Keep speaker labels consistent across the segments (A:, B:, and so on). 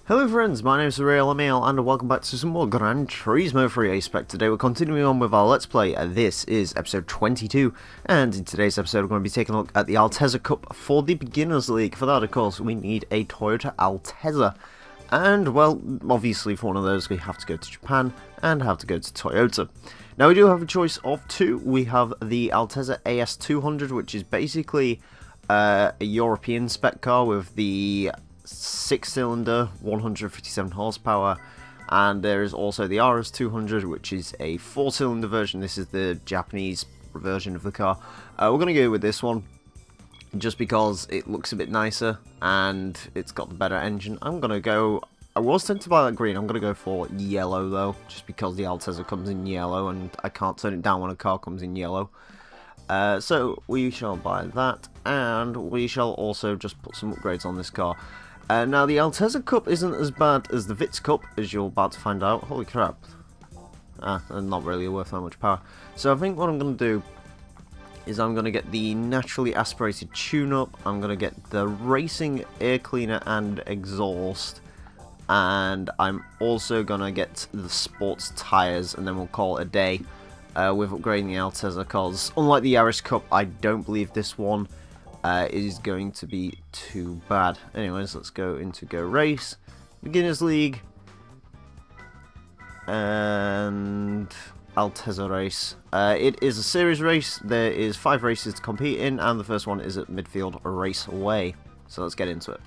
A: Hello friends, my name is Emile and welcome back to some more Gran Turismo for A-Spec. Today we're continuing on with our Let's Play. This is episode 22, and in today's episode we're going to be taking a look at the Altezza Cup for the Beginners League. For that, of course, we need a Toyota Altezza. And, well, obviously for one of those we have to go to Japan and have to go to Toyota. Now we do have a choice of two. We have the Altezza AS200, which is basically a European spec car with the 6-cylinder, 157 horsepower, and there is also the RS200, which is a 4-cylinder version. This is the Japanese version of the car. We're going to go with this one, just because it looks a bit nicer, and it's got the better engine. I was tempted to buy that green, I'm going to go for yellow though, just because the Altezza comes in yellow, and I can't turn it down when a car comes in yellow. So we shall buy that, and we shall also just put some upgrades on this car. Now, the Altezza Cup isn't as bad as the Vitz Cup, as you're about to find out. Holy crap. Not really worth that much power. So I think what I'm going to do is I'm going to get the naturally aspirated tune-up, I'm going to get the racing air cleaner and exhaust, and I'm also going to get the sports tyres, and then we'll call it a day with upgrading the Altezza, because unlike the Yaris Cup, I don't believe this one is going to be too bad. Anyways, let's go into Go Race, Beginners League, and Altezza race. It is a series race. There is 5 races to compete in, and the first one is at Midfield Raceway. So let's get into it.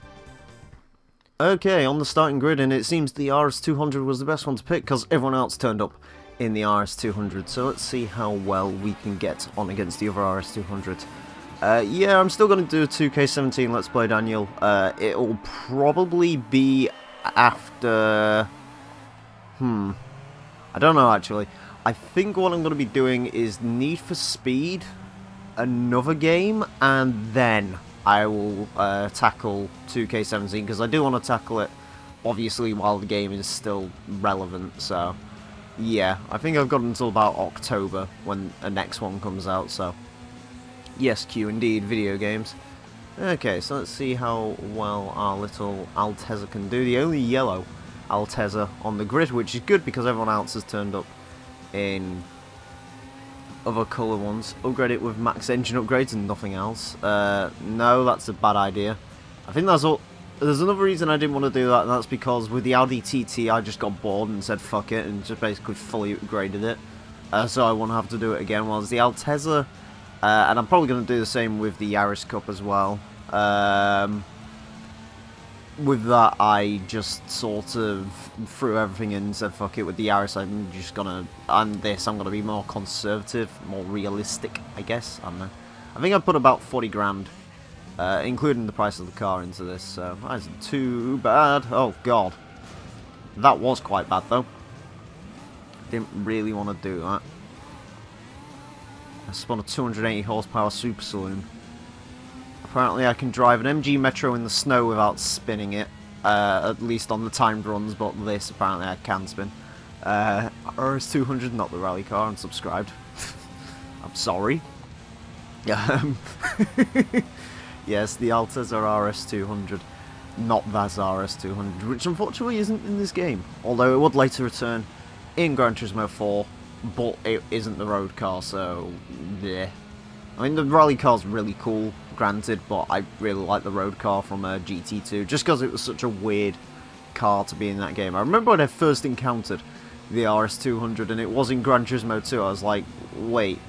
A: Okay, on the starting grid, and it seems the RS200 was the best one to pick because everyone else turned up in the RS200. So let's see how well we can get on against the other RS200s. Yeah, I'm still going to do a 2K17 Let's Play, Daniel. It'll probably be after... I don't know, actually. I think what I'm going to be doing is Need for Speed, another game, and then I will tackle 2K17, because I do want to tackle it, obviously, while the game is still relevant, so... Yeah, I think I've got until about October when the next one comes out, so... Yes, Q indeed, video games. Okay, so let's see how well our little Altezza can do. The only yellow Altezza on the grid, which is good because everyone else has turned up in other colour ones. Upgrade it with max engine upgrades and nothing else. No, that's a bad idea. I think that's all. There's another reason I didn't want to do that, and that's because with the Audi TT I just got bored and said fuck it and just basically fully upgraded it. So I won't have to do it again. Whilst the Altezza... and I'm probably going to do the same with the Yaris Cup as well. With that, I just sort of threw everything in and said, fuck it, with the Yaris, I'm just going to, and this, I'm going to be more conservative, more realistic, I guess. I don't know. I think I put about 40 grand, including the price of the car, into this, so that isn't too bad. Oh, God. That was quite bad, though. Didn't really want to do that. I spun a 280 horsepower super saloon. Apparently I can drive an MG Metro in the snow without spinning it, at least on the timed runs, but this apparently I can spin. RS200, not the rally car, I'm subscribed. I'm sorry. Yes, the Altezza RS200, not that RS200, which unfortunately isn't in this game, although it would later return in Gran Turismo 4. But it isn't the road car, so yeah. I mean, the rally car's really cool, granted, but I really like the road car from GT2, just because it was such a weird car to be in that game. I remember when I first encountered the RS200, and it was in Gran Turismo 2, I was like, wait,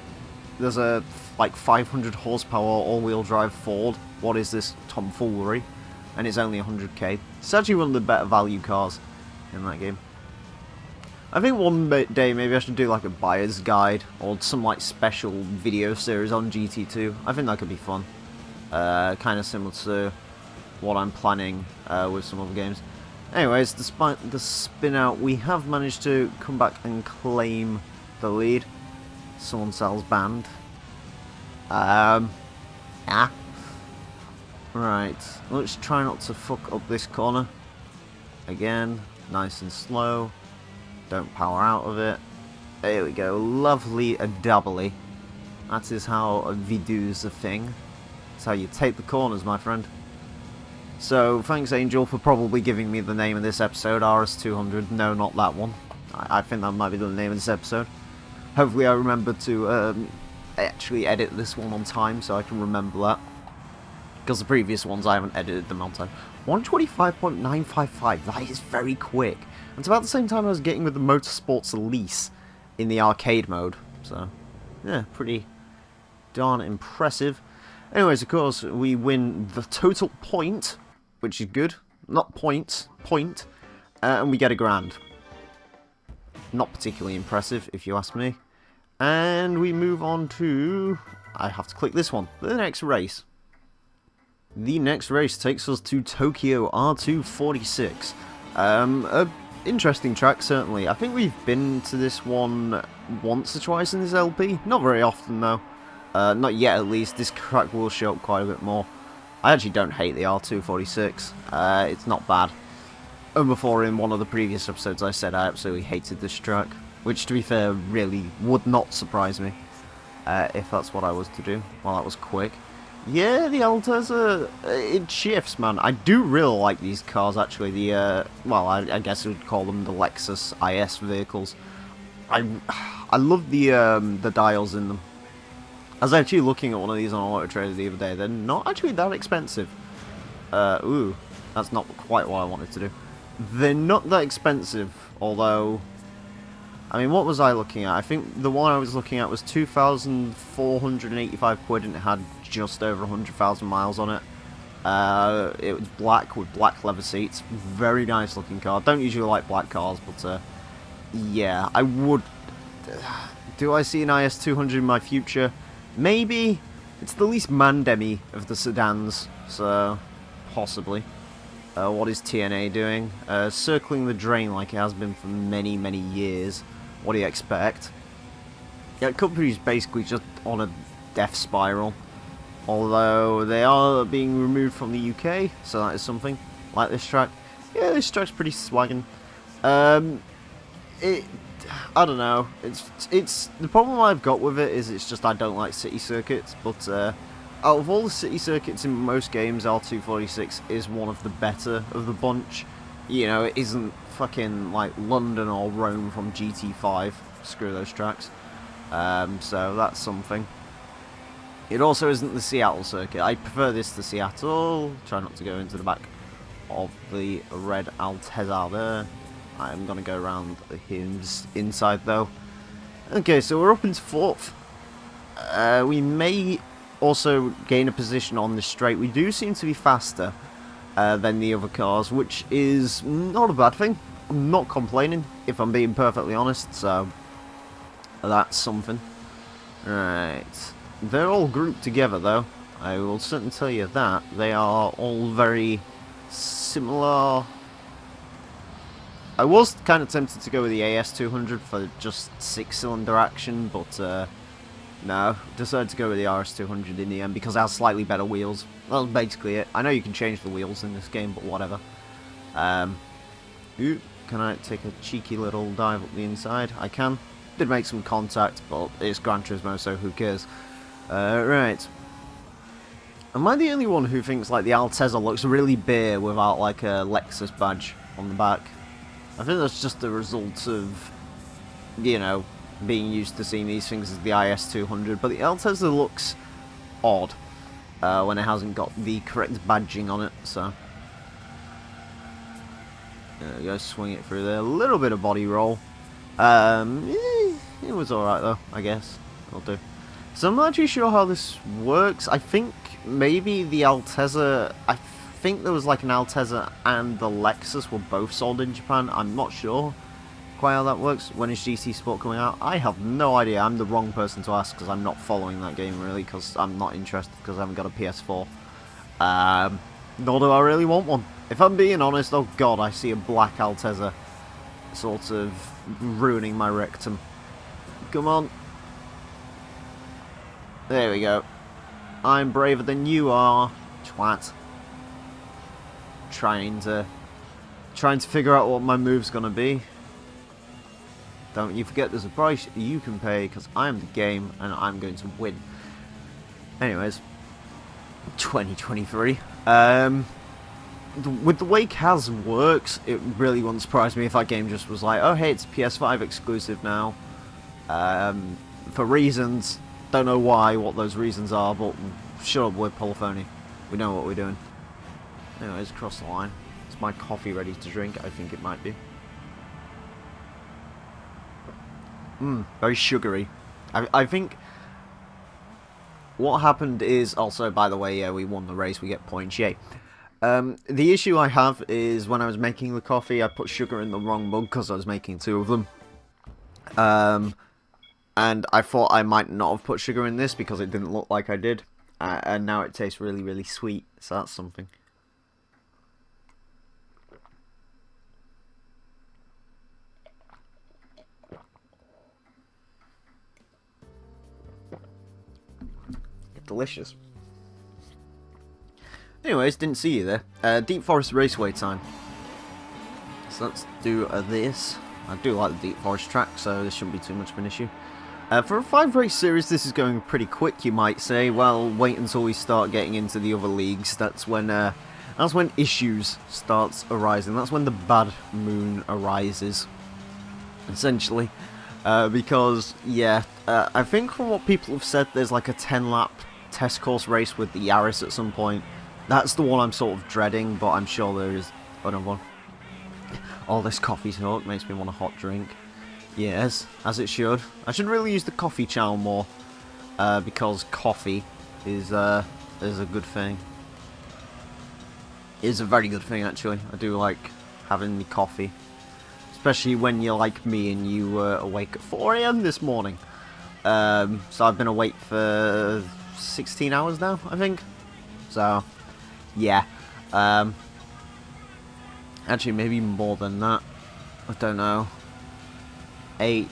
A: there's a, like, 500 horsepower all-wheel drive Ford, what is this tomfoolery? And it's only 100k. It's actually one of the better value cars in that game. I think one day maybe I should do like a buyer's guide or some like special video series on GT2. I think that could be fun. Kind of similar to what I'm planning with some other games. Anyways, despite the spin out, we have managed to come back and claim the lead. Someone sells banned. Right, let's try not to fuck up this corner. Again, nice and slow. Don't power out of it. There we go. Lovely doubly. That is how we do the thing. That's how you take the corners, my friend. So, thanks Angel for probably giving me the name of this episode, RS200. No, not that one. I think that might be the name of this episode. Hopefully I remember to actually edit this one on time so I can remember that. Because the previous ones I haven't edited them on time. 125.955, that is very quick. It's about the same time I was getting with the Motorsports Lease in the arcade mode. So, yeah, pretty darn impressive. Anyways, of course, we win the total point, which is good. Not points, point. And we get a grand. Not particularly impressive, if you ask me. And we move on to... I have to click this one. The next race. The next race takes us to Tokyo R246. A interesting track, certainly. I think we've been to this one once or twice in this LP. Not very often, though. Not yet, at least. This track will show up quite a bit more. I actually don't hate the R246. It's not bad. And before, in one of the previous episodes, I said I absolutely hated this track. Which, to be fair, really would not surprise me. If that's what I was to do. Well, that was quick. Yeah, the Altezza, it shifts, man. I do really like these cars, actually. The, well, I guess we'd call them the Lexus IS vehicles. I love the dials in them. I was actually looking at one of these on Auto Trader the other day. They're not actually that expensive. Ooh, that's not quite what I wanted to do. They're not that expensive, although... I mean, what was I looking at? I think the one I was looking at was 2,485 quid and it had just over 100,000 miles on it. It was black with black leather seats. Very nice looking car. Don't usually like black cars, but yeah, I would... Do I see an IS200 in my future? Maybe. It's the least man-demi of the sedans, so possibly. What is TNA doing? Circling the drain like it has been for many, many years. What do you expect? Yeah, the company's basically just on a death spiral. Although they are being removed from the UK, so that is something. Like this track. Yeah, this track's pretty swaggin'. I don't know. It's the problem I've got with it is it's just I don't like city circuits. But out of all the city circuits in most games, R246 is one of the better of the bunch. You know, it isn't fucking like London or Rome from GT5. Screw those tracks. So that's something. It also isn't the Seattle circuit. I prefer this to Seattle. Try not to go into the back of the red Altezza there. I'm going to go around his inside though. Okay, so we're up into 4th. We may also gain a position on this straight. We do seem to be faster than the other cars, which is not a bad thing. I'm not complaining, if I'm being perfectly honest, so that's something. Right. They're all grouped together, though. I will certainly tell you that. They are all very similar. I was kind of tempted to go with the AS200 for just 6-cylinder action, but no. Decided to go with the RS200 in the end because it has slightly better wheels. That's basically it. I know you can change the wheels in this game, but whatever. Ooh, can I take a cheeky little dive up the inside? I can. Did make some contact, but it's Gran Turismo, so who cares? Right. Am I the only one who thinks like the Altezza looks really bare without like a Lexus badge on the back? I think that's just the result of, you know, being used to seeing these things as the IS200, but the Altezza looks odd when it hasn't got the correct badging on it, so... There we go, swing it through there. A little bit of body roll. It was alright though, I guess. It'll do. So I'm not actually sure how this works. I think maybe the Altezza... I think there was like an Altezza and the Lexus were both sold in Japan. I'm not sure quite how that works. When is GT Sport coming out? I have no idea. I'm the wrong person to ask because I'm not following that game really, because I'm not interested because I haven't got a PS4. Nor do I really want one. If I'm being honest, oh god, I see a black Altezza sort of ruining my rectum. Come on. There we go. I'm braver than you are, twat. Trying to figure out what my move's gonna be. Don't you forget there's a price you can pay because I'm the game and I'm going to win. Anyways, 2023. with the way Kaz works, it really wouldn't surprise me if that game just was like, oh hey, it's PS5 exclusive now. For reasons, don't know why, what those reasons are, but shut up, we're polyphony. We know what we're doing. Anyways, across the line. Is my coffee ready to drink? I think it might be. Very sugary. I think what happened is, also, by the way, yeah, we won the race, we get points, yay. The issue I have is when I was making the coffee, I put sugar in the wrong mug because I was making 2 of them. And I thought I might not have put sugar in this because it didn't look like I did. And now it tastes really, really sweet, so that's something. Delicious. Anyways, didn't see you there. Deep Forest Raceway time. So let's do this. I do like the Deep Forest track, so this shouldn't be too much of an issue. For a 5-race series, this is going pretty quick, you might say. Well, wait until we start getting into the other leagues. That's when issues starts arising. That's when the bad moon arises, essentially. Because, yeah, I think from what people have said, there's like a 10-lap test course race with the Yaris at some point. That's the one I'm sort of dreading, but I'm sure there is another one. All this coffee talk makes me want a hot drink. Yes, as it should. I should really use the coffee channel more, because coffee is a good thing. It is a very good thing, actually. I do like having the coffee. Especially when you're like me and you were awake at 4 AM this morning. So I've been awake for 16 hours now, I think. So, yeah. Actually, maybe more than that. I don't know. 8,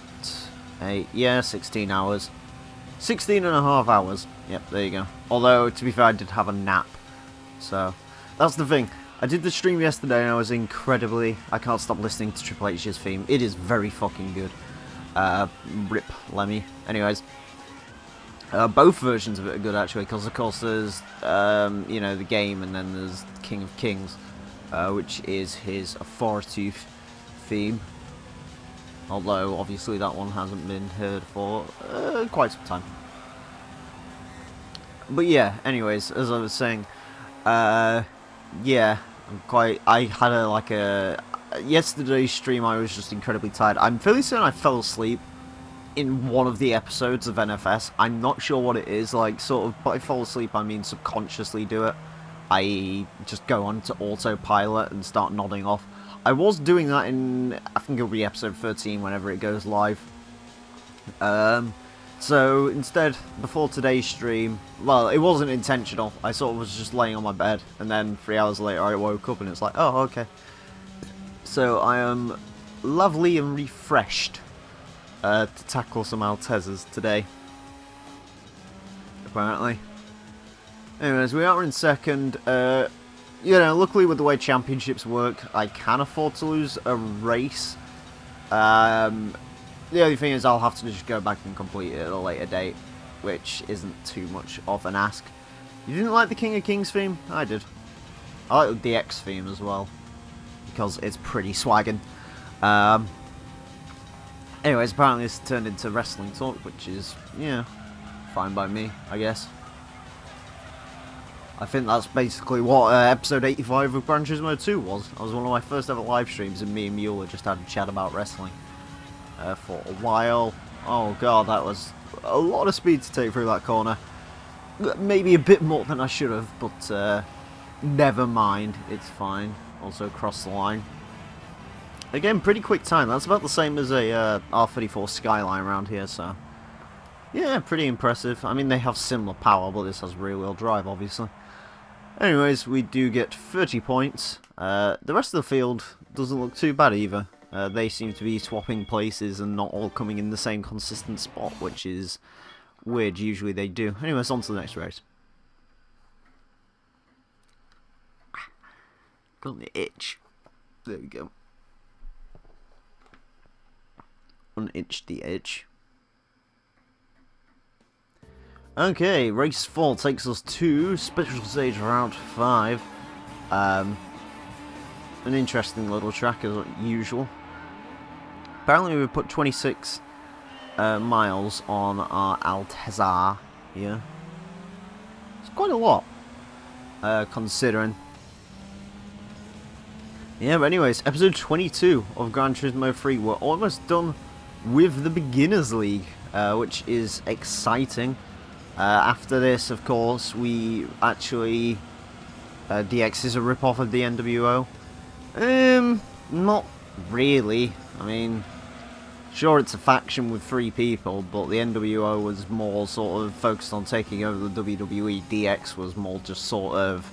A: yeah, 16 hours. 16 and a half hours. Yep, there you go. Although, to be fair, I did have a nap. So, that's the thing. I did the stream yesterday and I was incredibly... I can't stop listening to Triple H's theme. It is very fucking good. Rip Lemmy. Anyways. Both versions of it are good, actually, because, of course, there's, you know, the game, and then there's King of Kings, which is his authoritative theme. Although, obviously, that one hasn't been heard for quite some time. But, yeah, anyways, as I was saying, yeah, I had yesterday's stream, I was just incredibly tired. I'm fairly certain I fell asleep in one of the episodes of NFS. I'm not sure what it is, like, sort of, by fall asleep I mean subconsciously do it. I just go on to autopilot and start nodding off. I was doing that in, I think it'll be episode 13 whenever it goes live. So instead, before today's stream, well, it wasn't intentional. I sort of was just laying on my bed, and then 3 hours later I woke up and it's like, oh, okay. So I am lovely and refreshed to tackle some Altezzas today, apparently. Anyways, we are in second. You know, luckily with the way championships work, I can afford to lose a race. The only thing is I'll have to just go back and complete it at a later date, which isn't too much of an ask. You didn't like the King of Kings theme? I did. I like the DX theme as well, because it's pretty swaggin'. Anyways, apparently this turned into wrestling talk, which is, yeah, fine by me, I guess. I think that's basically what episode 85 of Gran Turismo 2 was. That was one of my first ever live streams, and me and Mueller just had a chat about wrestling for a while. Oh god, that was a lot of speed to take through that corner. Maybe a bit more than I should have, but never mind, it's fine. Also crossed the line. Again, pretty quick time. That's about the same as a R34 Skyline around here, so... yeah, pretty impressive. I mean, they have similar power, but this has rear-wheel drive, obviously. Anyways, we do get 30 points. The rest of the field doesn't look too bad either. They seem to be swapping places and not all coming in the same consistent spot, which is weird. Usually they do. Anyways, on to the next race. Got the itch. There we go. Unitch the edge. Okay, race 4 takes us to special stage round 5. an interesting little track as usual. Apparently we put 26 miles on our Altezza here. It's quite a lot, considering. Yeah, but anyways, episode 22 of Gran Turismo 3. We're almost done with the Beginners League, which is exciting. After this, of course, we actually... DX is a rip-off of the NWO. Not really. I mean, sure, it's a faction with 3 people, but the NWO was more sort of focused on taking over the WWE. DX was more just sort of,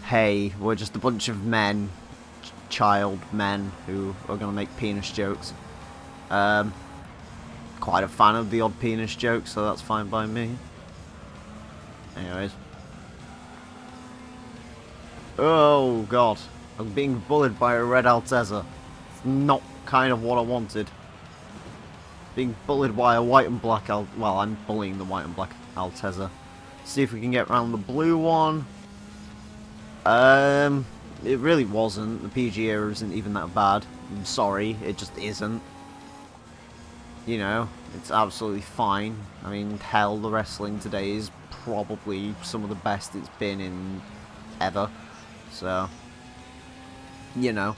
A: hey, we're just a bunch of men, child men, who are going to make penis jokes. Quite a fan of the odd penis joke, so that's fine by me. Anyways. Oh god, I'm being bullied by a red Altezza. It's not kind of what I wanted. Being bullied by a white and black well, I'm bullying the white and black Altezza. See if we can get around the blue one. It really wasn't. The PG era isn't even that bad. I'm sorry, it just isn't. You know, it's absolutely fine. I mean, hell, the wrestling today is probably some of the best it's been in ever. So, you know.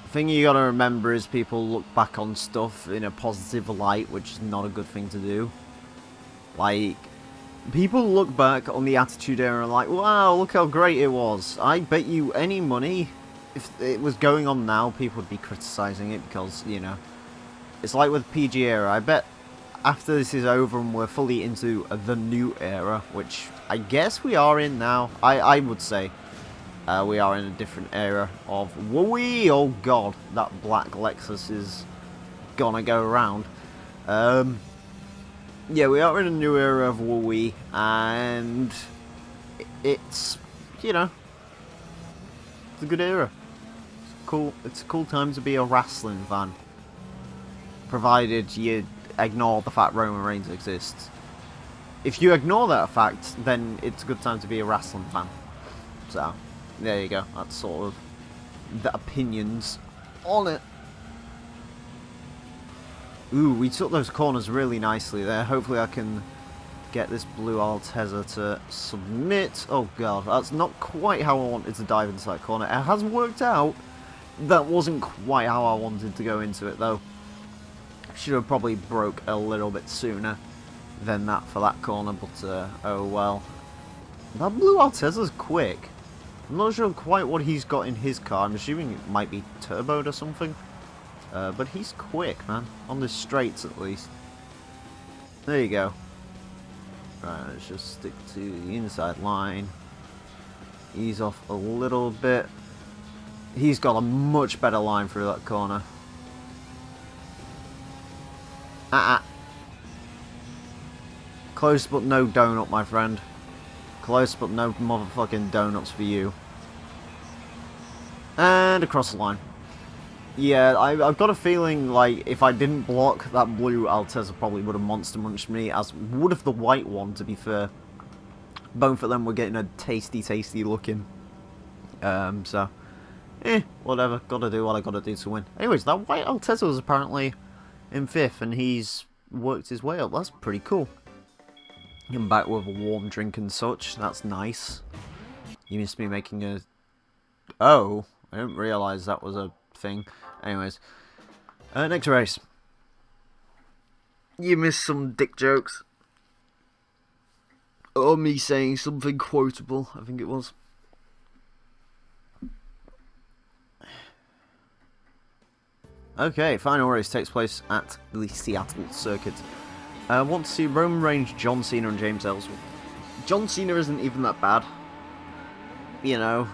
A: The thing you gotta remember is people look back on stuff in a positive light, which is not a good thing to do. Like, people look back on the Attitude Era and like, wow, look how great it was. I bet you any money, if it was going on now, people would be criticising it because, you know, it's like with PG Era. I bet after this is over and we're fully into the new era, which I guess we are in now, I would say we are in a different era of woo-wee. Oh god, that black Lexus is gonna go around. Yeah, we are in a new era of woo-wee, and it's, you know, it's a good era. It's cool. It's a cool time to be a wrestling fan, provided you ignore the fact Roman Reigns exists. If you ignore that fact, then it's a good time to be a wrestling fan. So, there you go. That's sort of the opinions on it. Ooh, we took those corners really nicely there. Hopefully I can get this blue Altezza to submit. Oh god, that's not quite how I wanted to dive into that corner. It has worked out. That wasn't quite how I wanted to go into it though. Should have probably broke a little bit sooner than that for that corner, but oh well. That blue Altezza's quick. I'm not sure quite what he's got in his car. I'm assuming it might be turboed or something. But he's quick, man. On the straights, at least. There you go. Right, let's just stick to the inside line. Ease off a little bit. He's got a much better line through that corner. Close but no donut, my friend. Close but no motherfucking donuts for you. And across the line. Yeah, I've got a feeling like if I didn't block, that blue Altezza probably would have monster munched me, as would have the white one, to be fair. Both of them were getting a tasty looking. So, whatever. Gotta do what I gotta do to win. Anyways, that white Altezza was apparently in 5th, and he's worked his way up. That's pretty cool. Come back with a warm drink and such. That's nice. You missed me making a... Oh, I didn't realise that was a thing. Anyways, next race. You missed some dick jokes. Or me saying something quotable, I think it was. Okay, final race takes place at the Seattle circuit. I want to see Roman Reigns, John Cena and James Ellsworth. John Cena isn't even that bad. You know.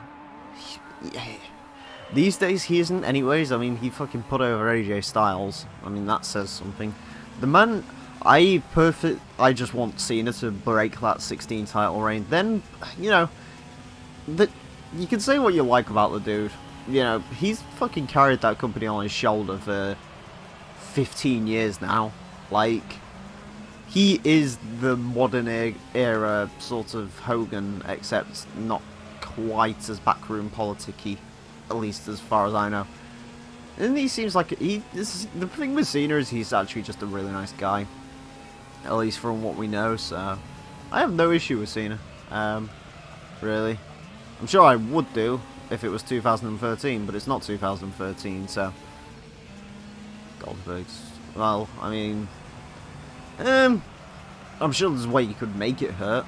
A: These days he isn't anyways. I mean, he fucking put over AJ Styles. I mean, that says something. The man... I just want Cena to break that 16 title reign. Then, you know... you can say what you like about the dude. You know, he's fucking carried that company on his shoulder for 15 years now. Like... He is the modern era sort of Hogan, except not quite as backroom politicky, at least as far as I know. And he seems like the thing with Cena is he's actually just a really nice guy, at least from what we know. So I have no issue with Cena. Really, I'm sure I would do if it was 2013, but it's not 2013. So Goldberg's. Well, I mean, I'm sure there's a way you could make it hurt.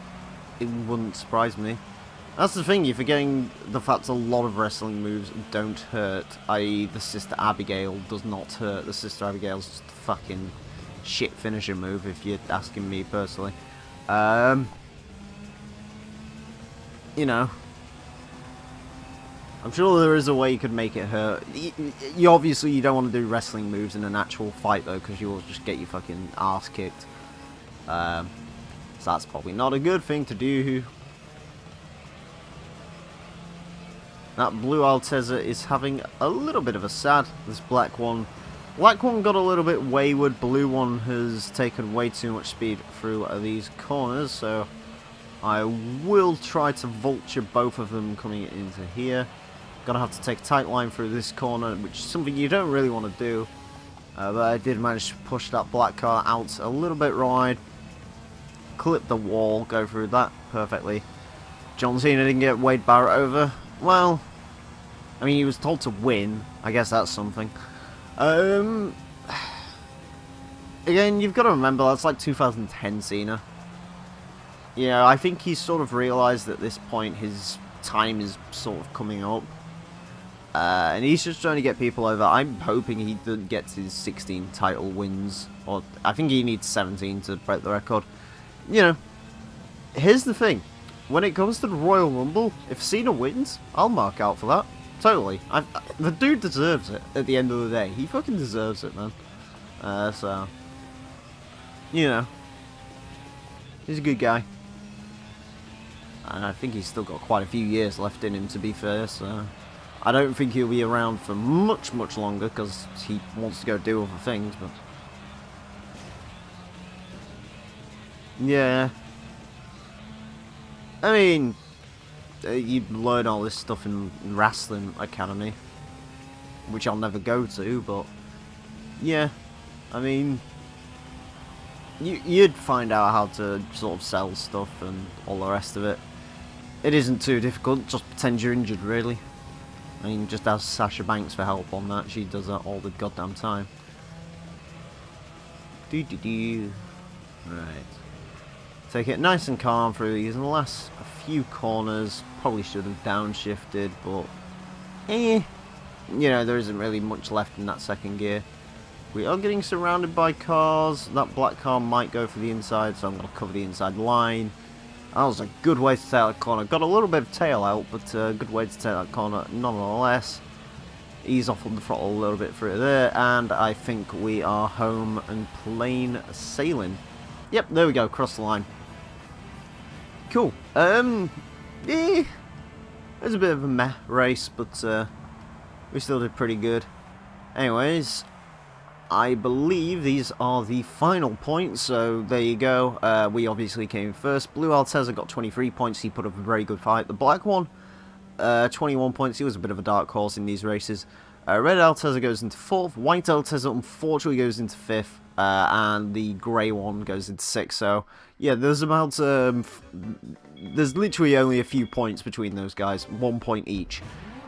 A: It wouldn't surprise me. That's the thing, you're forgetting the fact a lot of wrestling moves don't hurt, i.e. the Sister Abigail does not hurt. The Sister Abigail's just a fucking shit finisher move, if you're asking me personally. You know, I'm sure there is a way you could make it hurt. You obviously you don't want to do wrestling moves in an actual fight though, because you'll just get your fucking ass kicked. So that's probably not a good thing to do. That blue Altezza is having a little bit of a sad. This black one got a little bit wayward. Blue one has taken way too much speed through these corners, so I will try to vulture both of them coming into here. Gonna have to take a tight line through this corner, which is something you don't really want to do. But I did manage to push that black car out a little bit wide. Clip the wall, go through that perfectly. John Cena didn't get Wade Barrett over. Well, I mean, he was told to win. I guess that's something. Again, you've got to remember, that's like 2010 Cena. Yeah, I think he's sort of realised at this point his time is sort of coming up. And he's just trying to get people over. I'm hoping he gets his 16 title wins. Or I think he needs 17 to break the record. You know, here's the thing. When it comes to the Royal Rumble, if Cena wins, I'll mark out for that. Totally. The dude deserves it at the end of the day. He fucking deserves it, man. So, you know, he's a good guy. And I think he's still got quite a few years left in him, to be fair, so I don't think he'll be around for much, much longer, because he wants to go do other things, but yeah. I mean, you learn all this stuff in Wrestling Academy, which I'll never go to, but yeah, I mean, you'd find out how to sort of sell stuff and all the rest of it. It isn't too difficult, just pretend you're injured, really. I mean, just ask Sasha Banks for help on that, she does that all the goddamn time. Right. Take it nice and calm through these, and the last few corners probably should have downshifted, but you know, there isn't really much left in that second gear. We are getting surrounded by cars. That black car might go for the inside, so I'm going to cover the inside line. That was a good way to take that corner. Got a little bit of tail out, but a good way to take that corner nonetheless. Ease off on the throttle a little bit through there, and I think we are home and plain sailing. Yep, there we go, cross the line. Cool. Yeah, it was a bit of a meh race, but we still did pretty good. Anyways, I believe these are the final points, so there you go. We obviously came first. Blue Altezza got 23 points, he put up a very good fight. The black one, 21 points, he was a bit of a dark horse in these races. Red Altezza goes into 4th, White Altezza unfortunately goes into 5th, and the grey one goes into 6th, so yeah, there's about, there's literally only a few points between those guys, 1 point each,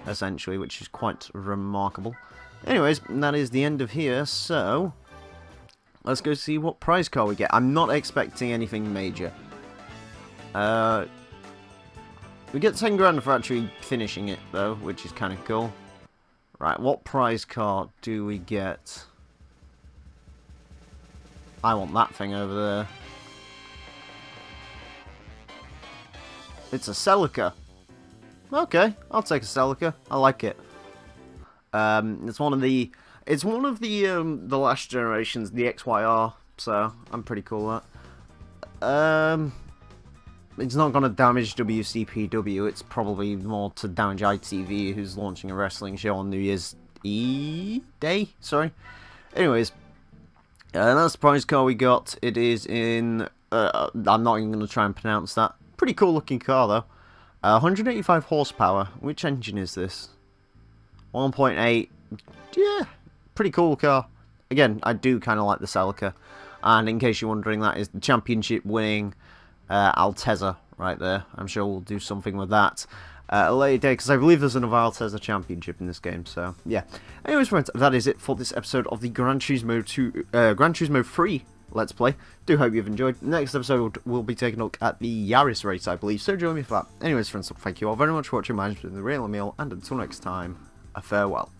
A: essentially, which is quite remarkable. Anyways, that is the end of here, so let's go see what prize car we get. I'm not expecting anything major. We get 10 grand for actually finishing it, though, which is kind of cool. Right, what prize car do we get? I want that thing over there. It's a Celica. Okay, I'll take a Celica. I like it. It's one of the last generations, the XYR, so I'm pretty cool with that. It's not going to damage WCPW, it's probably more to damage ITV, who's launching a wrestling show on New Year's Day, sorry. Anyways, that's the prize car we got. It is in, I'm not even going to try and pronounce that. Pretty cool looking car, though. 185 horsepower. Which engine is this? 1.8. Yeah, pretty cool car. Again, I do kind of like the Celica. And in case you're wondering, that is the championship winning Altezza right there. I'm sure we'll do something with that a later day, because I believe there's another Altezza championship in this game, so yeah. Anyways, friends, that is it for this episode of the Gran Turismo 3 Let's Play. Do hope you've enjoyed. Next episode, we'll be taking a look at the Yaris race, I believe, so join me for that. Anyways, friends, thank you all very much for watching. My name's been The Real Emile, and until next time, a farewell.